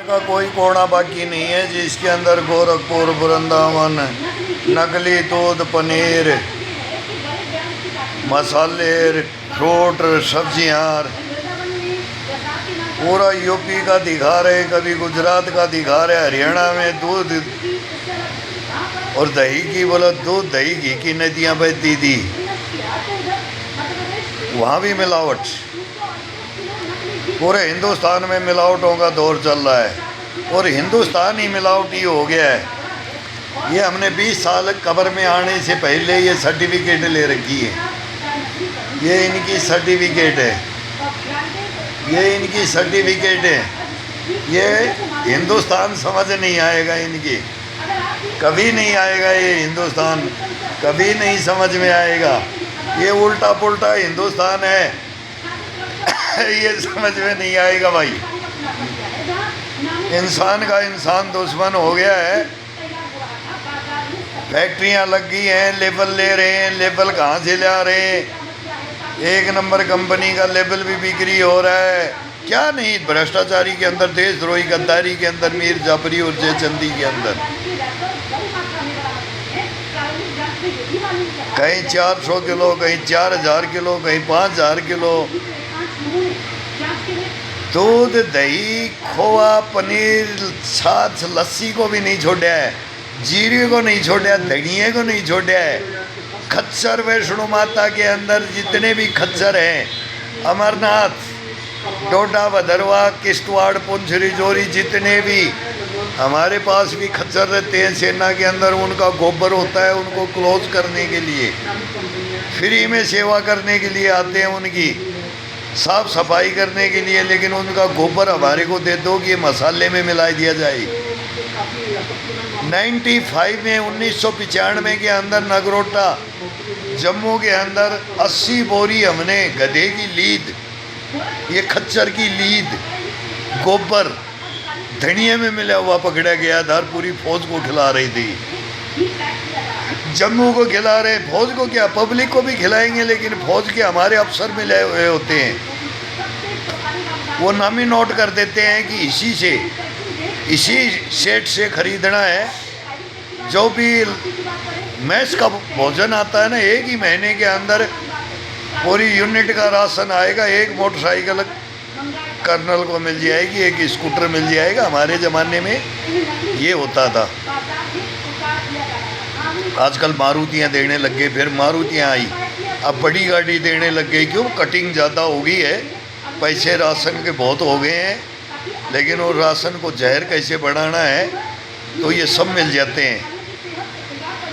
का कोई कोना बाकी नहीं है जिसके अंदर गोरखपुर, वृंदावन, नकली दूध, पनीर, मसाले, फ्रूट, सब्जियाँ पूरा यूपी का दिखा रहे, कभी गुजरात का दिखा रहे। हरियाणा में दूध और दही की, बोला दूध दही घी की नदियाँ बहती थी, वहाँ भी मिलावट। पूरे हिंदुस्तान में मिलावटों का दौर चल रहा है और हिंदुस्तान ही मिलावटी हो गया है। ये हमने 20 साल कब्र में आने से पहले ये सर्टिफिकेट ले रखी है। ये इनकी सर्टिफिकेट है, ये इनकी सर्टिफिकेट है। ये हिंदुस्तान समझ नहीं आएगा, इनकी कभी नहीं आएगा। ये हिंदुस्तान कभी नहीं समझ में आएगा। ये उल्टा पुल्टा हिंदुस्तान है, ये समझ में नहीं आएगा भाई। इंसान का इंसान दुश्मन हो गया है। फैक्ट्रियां लग गई हैं, लेबल ले रहे हैं। लेबल कहाँ से ला रहे हैं? एक नंबर कंपनी का लेबल भी बिक्री हो रहा है। क्या नहीं, भ्रष्टाचारी के अंदर, देशद्रोही गद्दारी के अंदर, मीर जाफरी और जयचंदी के अंदर। कहीं 400 किलो, कहीं 4000 किलो, कहीं 5000 किलो दूध, दही, खोआ, पनीर, छाछ, लस्सी को भी नहीं छोड़ा है, जीरे को नहीं छोड़ा, धनिए को नहीं छोड़ा है। खच्चर वैष्णो माता के अंदर जितने भी खच्चर हैं, अमरनाथ, डोडा, भदरवा, किश्तवाड़, पुंछ, रिजौरी, जितने भी हमारे पास भी खच्चर रहते हैं सेना के अंदर, उनका गोबर होता है। उनको क्लोज करने के लिए, फ्री में सेवा करने के लिए आते हैं, उनकी साफ सफाई करने के लिए। लेकिन उनका गोबर हमारे को दे दो कि ये मसाले में मिला दिया जाए। 95 में 1995 के अंदर नगरोटा जम्मू के अंदर 80 बोरी हमने गधे की लीद, ये खच्चर की लीद, गोबर धनिये में मिला हुआ पकड़ा गया था। पूरी फौज को खिला रही थी। जम्मू को खिला रहे, फौज को क्या, पब्लिक को भी खिलाएंगे। लेकिन फौज के हमारे अफसर मिले हुए होते हैं, वो नामी नोट कर देते हैं कि इसी सेठ से खरीदना है। जो भी मैस का भोजन आता है ना, एक ही महीने के अंदर पूरी यूनिट का राशन आएगा। एक मोटरसाइकिल कर्नल को मिल जाएगी, एक स्कूटर मिल जाएगा। हमारे ज़माने में ये होता था। आजकल मारुतियाँ देने लग गए, फिर मारुतियाँ आई, अब बड़ी गाड़ी देने लग गई। क्यों? कटिंग ज़्यादा हो गई है, पैसे राशन के बहुत हो गए हैं। लेकिन वो राशन को जहर कैसे बढ़ाना है, तो ये सब मिल जाते हैं।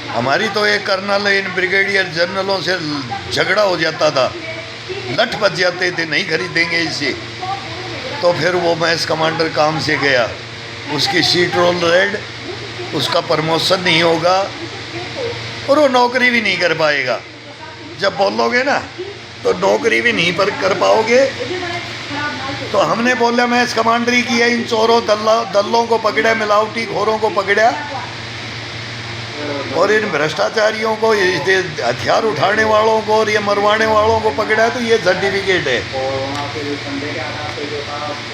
हमारी तो एक कर्नल, इन ब्रिगेडियर जनरलों से झगड़ा हो जाता था, लठ बच जाते थे, नहीं खरीदेंगे इसे। तो फिर वो मैस कमांडर काम से गया, उसकी सीट रोल रेड, उसका प्रमोशन नहीं होगा और वो नौकरी भी नहीं कर पाएगा। जब बोलोगे ना तो नौकरी भी नहीं पर कर पाओगे। तो हमने बोला मैस कमांडरी किया, इन चोरों दल्लों को पकड़ा, मिलावटी खोरों को पकड़ा और इन भ्रष्टाचारियों को, हथियार उठाने वालों को और ये मरवाने वालों को पकड़ा। तो ये सर्टिफिकेट है।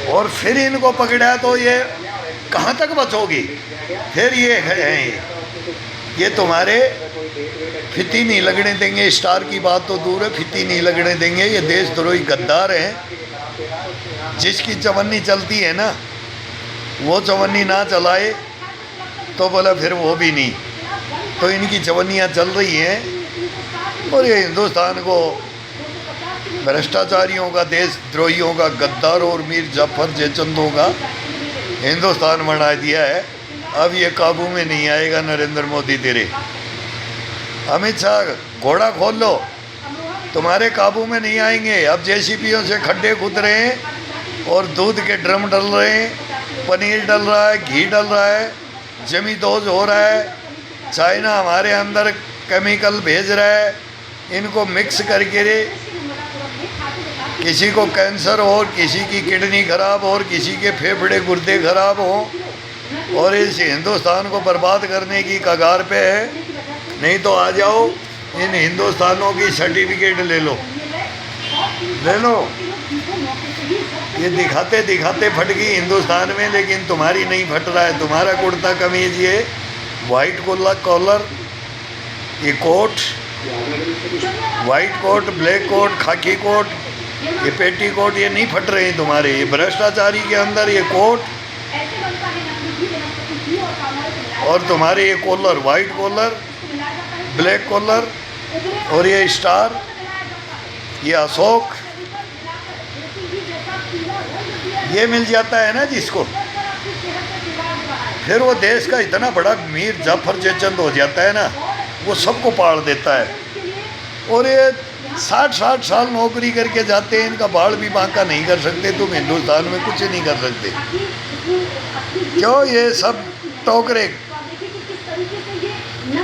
और फिर इनको पकड़ा तो ये कहाँ तक बचोगी? फिर ये है, ये तुम्हारे फिती नहीं लगने देंगे। स्टार की बात तो दूर है, फिती नहीं लगने देंगे। ये देशद्रोही गद्दार हैं। जिसकी चवन्नी चलती है ना, वो चवन्नी ना चलाए तो बोला फिर वो भी नहीं। तो इनकी चवन्नियाँ चल रही हैं और ये हिंदुस्तान को भ्रष्टाचारियों का, देशद्रोहियों का, गद्दारों और मीर जाफर जयचंदों का हिंदुस्तान बना दिया है। अब ये काबू में नहीं आएगा नरेंद्र मोदी तेरे। अमित शाह, घोड़ा खोल लो, तुम्हारे काबू में नहीं आएंगे। अब जेसीबीओं से खड्डे खुद रहे हैं और दूध के ड्रम डल रहे हैं, पनीर डल रहा है, घी डल रहा है, जमी दोज हो रहा है। चाइना हमारे अंदर केमिकल भेज रहा है, इनको मिक्स करके किसी को कैंसर हो, किसी की किडनी खराब हो और किसी के फेफड़े गुर्दे खराब हो और इस हिंदुस्तान को बर्बाद करने की कगार पे है। नहीं तो आ जाओ, इन हिंदुस्तानों की सर्टिफिकेट ले लो, ले लो। ये दिखाते दिखाते फट गई हिंदुस्तान में, लेकिन तुम्हारी नहीं फट रहा है। तुम्हारा कुर्ता कमीज ये वाइट कॉलर, ये coat, white coat, black coat, khaki coat, ये पेटी कोट, ये नहीं फट रहे हैं तुम्हारे। ये भ्रष्टाचारी के अंदर ये कोट और तुम्हारे ये collar, white collar, black collar और ये स्टार, ये अशोक, ये मिल जाता है ना जिसको, फिर वो देश का इतना बड़ा मीर जाफर जयचंद हो जाता है ना, वो सबको पाड़ देता है। और ये 60-60 साल नौकरी करके जाते हैं, इनका बाल भी बांका नहीं कर सकते। तुम हिंदुस्तान में कुछ नहीं कर सकते। क्यों? ये सब टोकरे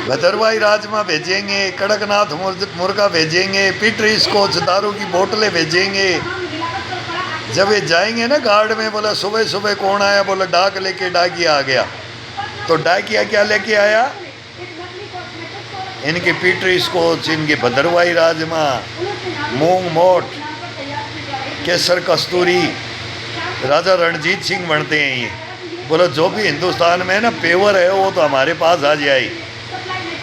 भद्रवाही राजमा भेजेंगे, कड़कनाथ मुर्गा भेजेंगे, पीटरी स्कॉच दारू की बोतलें भेजेंगे। जब ये जाएंगे ना गार्ड में, बोला सुबह सुबह कौन आया, बोला डाक लेके डाकिया आ गया। तो डाकिया क्या लेके आया? इनकी पीटरी स्कॉच, इनके भद्रवाही राजमा, मूंग मोट, केसर कस्तूरी, राजा रणजीत सिंह बनते हैं ये। बोला जो भी हिंदुस्तान में ना पेवर है वो तो हमारे पास आ जाए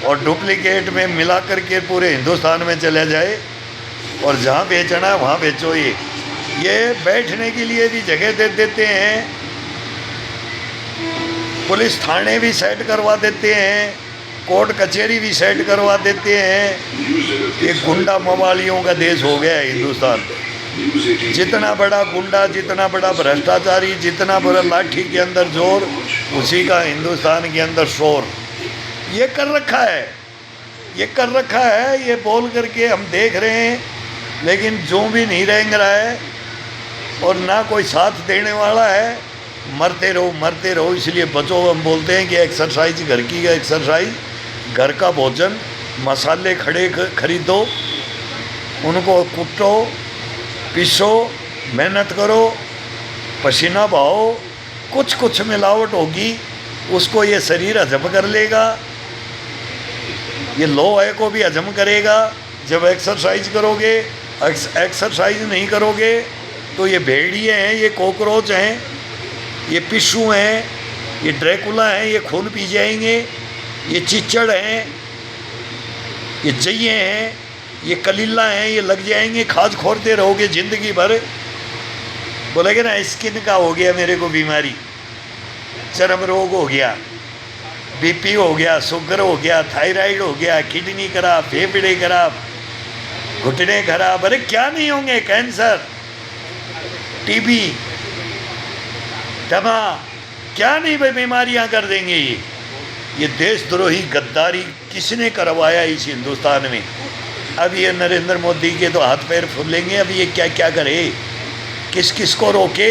और डुप्लीकेट में मिला करके पूरे हिंदुस्तान में चला जाए और जहाँ बेचना है वहाँ बेचो। ये बैठने के लिए भी जगह दे देते हैं, पुलिस थाने भी सेट करवा देते हैं, कोर्ट कचहरी भी सेट करवा देते हैं। ये गुंडा मवालियों का देश हो गया है हिंदुस्तान। जितना बड़ा गुंडा, जितना बड़ा भ्रष्टाचारी, जितना बड़ा लाठी के अंदर जोर, उसी का हिंदुस्तान के अंदर शोर। ये कर रखा है, ये कर रखा है। ये बोल करके हम देख रहे हैं, लेकिन जो भी नहीं रेंग रहा है और ना कोई साथ देने वाला है। मरते रहो। इसलिए बचो। हम बोलते हैं कि एक्सरसाइज घर की एक्सरसाइज, घर का भोजन, मसाले खड़े खरीदो, उनको कुटो, पीसो, मेहनत करो, पसीना बहाओ। कुछ मिलावट होगी, उसको ये शरीर हजम कर लेगा, ये लोहे को भी हजम करेगा। जब एक्सरसाइज करोगे, एक्सरसाइज नहीं करोगे तो ये भेड़िए हैं, ये कॉकरोच हैं, ये पिस्सू हैं, ये ड्रैकुला हैं, ये खून पी जाएंगे। ये चिच्चड़ हैं, ये जइए हैं, ये कलीला हैं, ये लग जाएंगे। खाद खोरते रहोगे ज़िंदगी भर। बोलेगे ना स्किन का हो गया मेरे को बीमारी, चर्म रोग हो गया, बीपी हो गया, शुगर हो गया, थायराइड हो गया, किडनी खराब, फेफड़े खराब, घुटने खराब। अरे क्या नहीं होंगे? कैंसर, टीबी, दमा, क्या नहीं भाई बीमारियां कर देंगे ये देशद्रोही गद्दारी किसने करवाया इस हिंदुस्तान में? अब ये नरेंद्र मोदी के तो हाथ पैर फूलेंगे। अब ये क्या क्या करे, किस किस को रोके?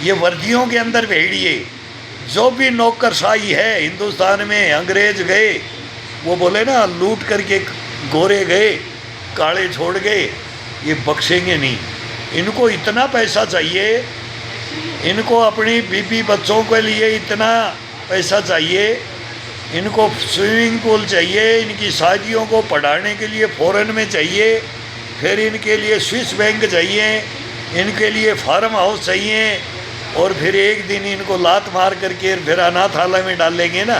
ये वर्दियों के अंदर भेड़िए, जो भी नौकरशाही है हिंदुस्तान में, अंग्रेज गए, वो बोले ना लूट करके गोरे गए, काले छोड़ गए, ये बख्शेंगे नहीं। इनको इतना पैसा चाहिए, इनको अपनी बीबी बच्चों के लिए इतना पैसा चाहिए, इनको स्विमिंग पूल चाहिए, इनकी शादियों को पढ़ाने के लिए फॉरेन में चाहिए, फिर इनके लिए स्विस बैंक चाहिए, इनके लिए फार्म हाउस चाहिए, और फिर एक दिन इनको लात मार करके फिर अनाथालय में डालेंगे ना,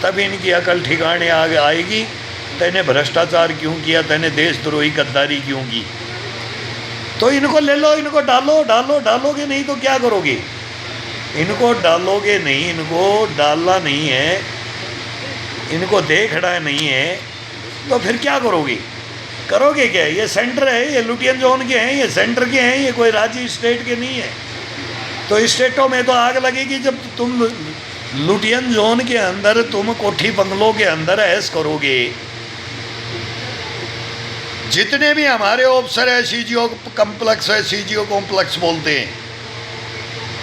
तब इनकी अकल ठिकाने आएगी। तैने भ्रष्टाचार क्यों किया, तैने देशद्रोही गद्दारी क्यों की? तो इनको ले लो, इनको डालोगे नहीं तो क्या करोगे? इनको डालोगे नहीं, इनको डालना नहीं है, इनको देखना नहीं है, तो फिर क्या करोगे क्या? ये सेंटर है, ये लुटियन जोन के हैं, ये सेंटर के हैं, ये कोई राज्य स्टेट के नहीं है। तो स्टेटों में तो आग लगेगी जब तुम लुटियन जोन के अंदर, तुम कोठी बंगलों के अंदर ऐश करोगे। जितने भी हमारे ऑफिसर है, सीजीओ कॉम्प्लेक्स है, सीजीओ कॉम्प्लेक्स बोलते हैं,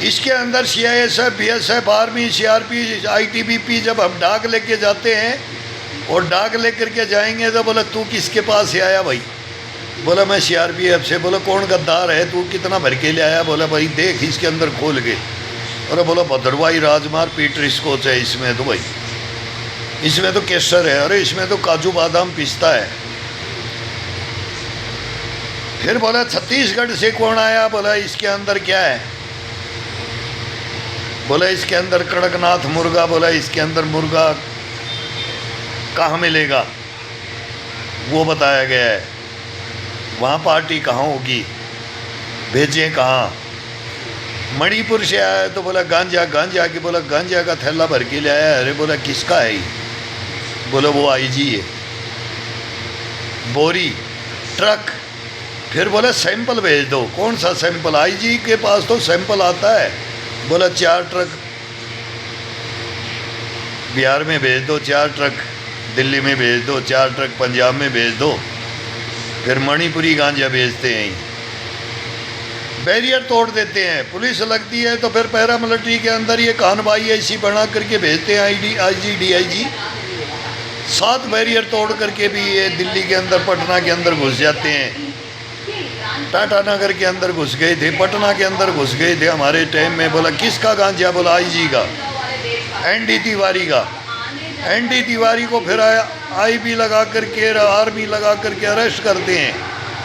इसके अंदर CISF, BSF, army, CRP, ITBP, जब हम डाक लेके जाते हैं और डाक लेकर के जाएंगे तो बोला तू किसके पास से आया भाई? बोला मैं सीआरपीएफ से। बोला कौन गद्दार है तू, कितना भर के ले आया? बोला भाई देख इसके अंदर खोल के। अरे बोला भद्रवाही राजमार्ग पीटरी स्कॉच है इसमें, तो भाई इसमें तो केसर है, अरे इसमें तो काजू बादाम पिस्ता है। फिर बोला छत्तीसगढ़ से कौन आया? बोला इसके अंदर क्या है? बोला इसके अंदर कड़कनाथ मुर्गा। बोला इसके अंदर मुर्गा कहाँ मिलेगा? वो बताया गया है। वहाँ पार्टी कहाँ होगी, भेजें कहाँ? मणिपुर से आया तो बोला गांजा। गांजा की बोला गांजा का थैला भर के ले आया। अरे बोला किसका है? बोला वो आईजी है। बोरी, ट्रक। फिर बोला सैंपल भेज दो। कौन सा सैंपल? आईजी के पास तो सैंपल आता है। बोला 4 ट्रक बिहार में भेज दो, 4 ट्रक दिल्ली में भेज दो, 4 ट्रक पंजाब में भेज दो। फिर मणिपुरी गांजा भेजते हैं, बैरियर तोड़ देते हैं। पुलिस लगती है तो फिर पैरामिलिट्री के अंदर ये कानबाई ऐसी बना करके भेजते हैं आईजी डीआईजी। 7 बैरियर तोड़ करके भी ये दिल्ली के अंदर, पटना के अंदर घुस जाते हैं। टाटा नगर के अंदर घुस गए थे, पटना के अंदर घुस गए थे हमारे टाइम में। बोला किसका गांजा? बोला आईजी का, एनडी तिवारी का। एनडी तिवारी को फिर आईबी लगा करके, आर्मी लगा करके अरेस्ट करते हैं।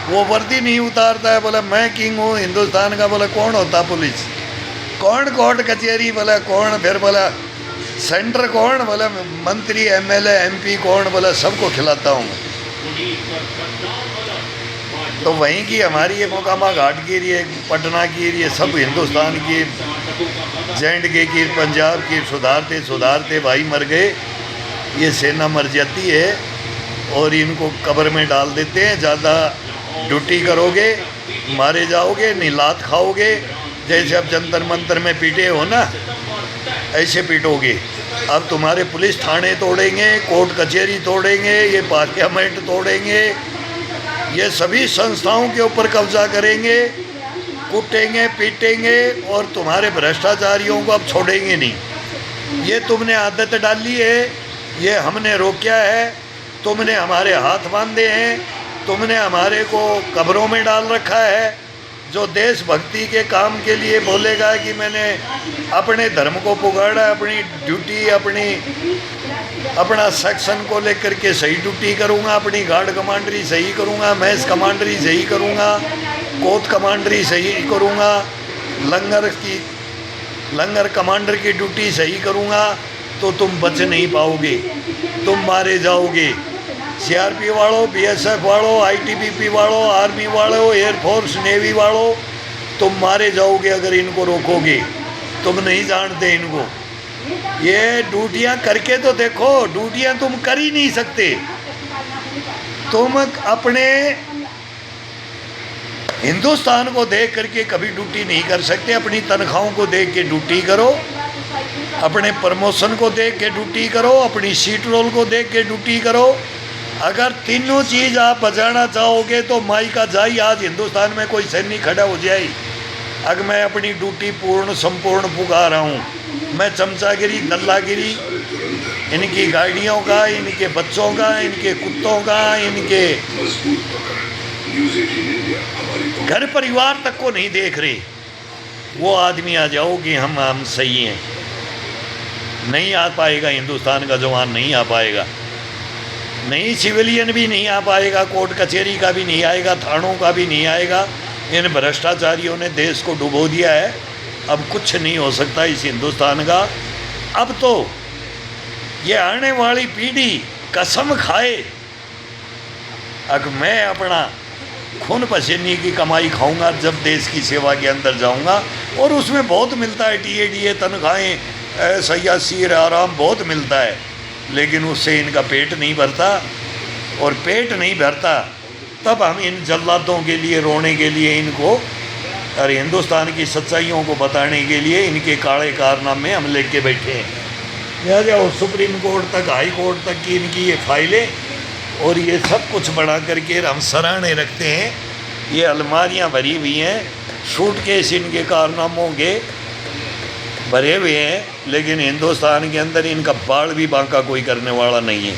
वो वर्दी नहीं उतारता है। बोला मैं किंग हूँ हिंदुस्तान का। बोला कौन होता पुलिस? कौन कोर्ट कचहरी? बोला कौन? फिर बोला सेंटर कौन? बोला मंत्री एमएलए एमपी कौन? बोला सबको खिलाता हूँ। तो वहीं की हमारी ये मोकामा घाट की ये पटना की ये सब हिंदुस्तान की, J&K की, पंजाब की सुधारते सुधारते भाई मर गए। ये सेना मर जाती है और इनको कब्र में डाल देते हैं। ज़्यादा ड्यूटी करोगे मारे जाओगे, नीलात खाओगे। जैसे अब जंतर मंतर में पीटे हो ना, ऐसे पीटोगे। अब तुम्हारे पुलिस थाने तोड़ेंगे, कोर्ट कचहरी तोड़ेंगे, ये पार्लियामेंट तोड़ेंगे, ये सभी संस्थाओं के ऊपर कब्जा करेंगे, कूटेंगे पीटेंगे और तुम्हारे भ्रष्टाचारियों को अब छोड़ेंगे नहीं। ये तुमने आदत डाली है, ये हमने रोका है। तुमने हमारे हाथ बांधे हैं, तुमने हमारे को कब्रों में डाल रखा है। जो देशभक्ति के काम के लिए बोलेगा कि मैंने अपने धर्म को पुकारा, अपनी ड्यूटी, अपना सेक्शन को लेकर के सही ड्यूटी करूँगा, अपनी गार्ड कमांडरी सही करूँगा, मैस कमांडरी सही करूँगा, कोत कमांडरी सही करूँगा, लंगर कमांडर की ड्यूटी सही करूँगा, तो तुम बच नहीं पाओगे, तुम मारे जाओगे। सीआरपी वालों, बीएसएफ वालों, आईटीबीपी वालों, आर्मी वालों, एयरफोर्स नेवी वालों, तुम मारे जाओगे अगर इनको रोकोगे। तुम नहीं जानते इनको। ये ड्यूटियाँ करके तो देखो, ड्यूटियाँ तुम कर ही नहीं सकते। तुम अपने हिंदुस्तान को देख करके कभी ड्यूटी नहीं कर सकते। अपनी तनख्वाहों को देख के ड्यूटी करो, अपने प्रमोशन को देख के ड्यूटी करो, अपनी सीट रोल को देख के ड्यूटी करो। अगर तीनों चीज़ आप बचाना चाहोगे तो माई का जाई आज हिंदुस्तान में कोई सैनिक खड़ा हो जाए। अगर मैं अपनी ड्यूटी पूर्ण संपूर्ण पुकार रहा हूँ। मैं चमचागिरी, दल्लागिरी, इनकी गाड़ियों का, इनके बच्चों का, इनके कुत्तों का, इनके घर परिवार तक को नहीं देख रहे। वो आदमी आ जाओ कि हम सही हैं। नहीं आ पाएगा, हिंदुस्तान का जवान नहीं आ पाएगा, नहीं सिविलियन भी नहीं आ पाएगा, कोर्ट कचहरी का भी नहीं आएगा, थानों का भी नहीं आएगा। इन भ्रष्टाचारियों ने देश को डुबो दिया है। अब कुछ नहीं हो सकता इस हिंदुस्तान का। अब तो ये आने वाली पीढ़ी कसम खाए, अगर मैं अपना खून पसीने की कमाई खाऊंगा जब देश की सेवा के अंदर जाऊंगा, और उसमें बहुत मिलता है, टीए तनख्वाहें, सयासी आराम बहुत मिलता है, लेकिन उससे इनका पेट नहीं भरता। और पेट नहीं भरता तब हम इन जल्लादों के लिए, रोने के लिए इनको, और हिंदुस्तान की सच्चाइयों को बताने के लिए इनके काले कारनामे हम लेके बैठे हैं। यह जाओ सुप्रीम कोर्ट तक, हाई कोर्ट तक की इनकी ये फाइलें और ये सब कुछ बना करके हम सराहने रखते हैं। ये अलमारियां भरी हुई हैं, सूटकेस इनके कारनामों के भरे हुए हैं, लेकिन हिंदुस्तान के अंदर इनका बाल भी बांका कोई करने वाला नहीं है।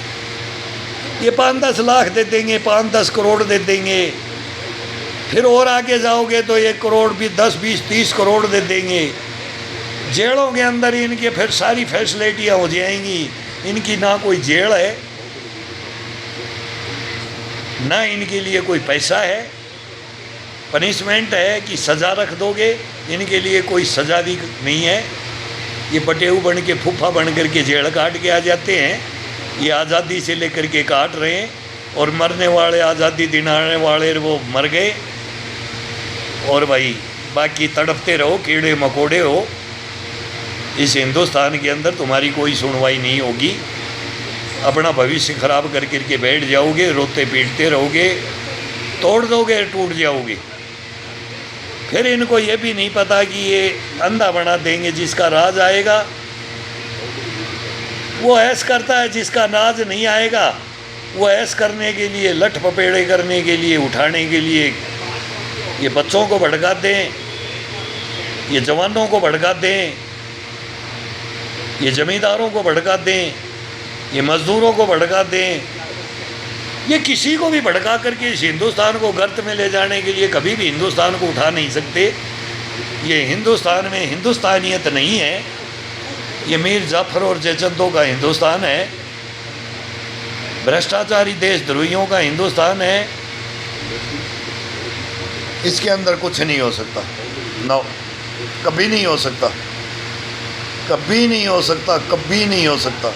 ये 5-10 लाख दे देंगे, 5-10 करोड़ दे देंगे, फिर और आगे जाओगे तो 1 करोड़ भी 10-20-30 करोड़ दे देंगे। जेलों के अंदर इनके फिर सारी फैसिलिटियाँ हो जाएंगी। इनकी ना कोई जेल है, ना इनके लिए कोई पैसा है, पनिशमेंट है कि सज़ा रख दोगे, इनके लिए कोई सज़ा भी नहीं है। ये बटेऊ बन के फूफा बन कर के जेल काट के आ जाते हैं। ये आज़ादी से लेकर के काट रहे हैं, और मरने वाले, आज़ादी दिलाने वाले वो मर गए, और भाई बाकी तड़पते रहो, कीड़े मकोड़े हो। इस हिंदुस्तान के अंदर तुम्हारी कोई सुनवाई नहीं होगी। अपना भविष्य खराब कर के बैठ जाओगे, रोते पीटते रहोगे, तोड़ दोगे, टूट जाओगे। फिर इनको ये भी नहीं पता कि ये अंधा बना देंगे। जिसका राज आएगा वो ऐश करता है, जिसका नाज नहीं आएगा वो ऐश करने के लिए, लठ पपेड़े करने के लिए, उठाने के लिए ये बच्चों को भड़का दें, ये जवानों को भड़का दें, ये जमींदारों को भड़का दें, ये मज़दूरों को भड़का दें। ये किसी को भी भड़का करके इस हिंदुस्तान को गर्त में ले जाने के लिए कभी भी हिंदुस्तान को उठा नहीं सकते। ये हिंदुस्तान में हिंदुस्तानियत नहीं है, ये मीर जाफ़र और जयचंदों का हिंदुस्तान है, भ्रष्टाचारी देशद्रोहियों का हिंदुस्तान है। इसके अंदर कुछ नहीं हो सकता। नो, कभी नहीं हो सकता, कभी नहीं हो सकता, कभी नहीं हो सकता।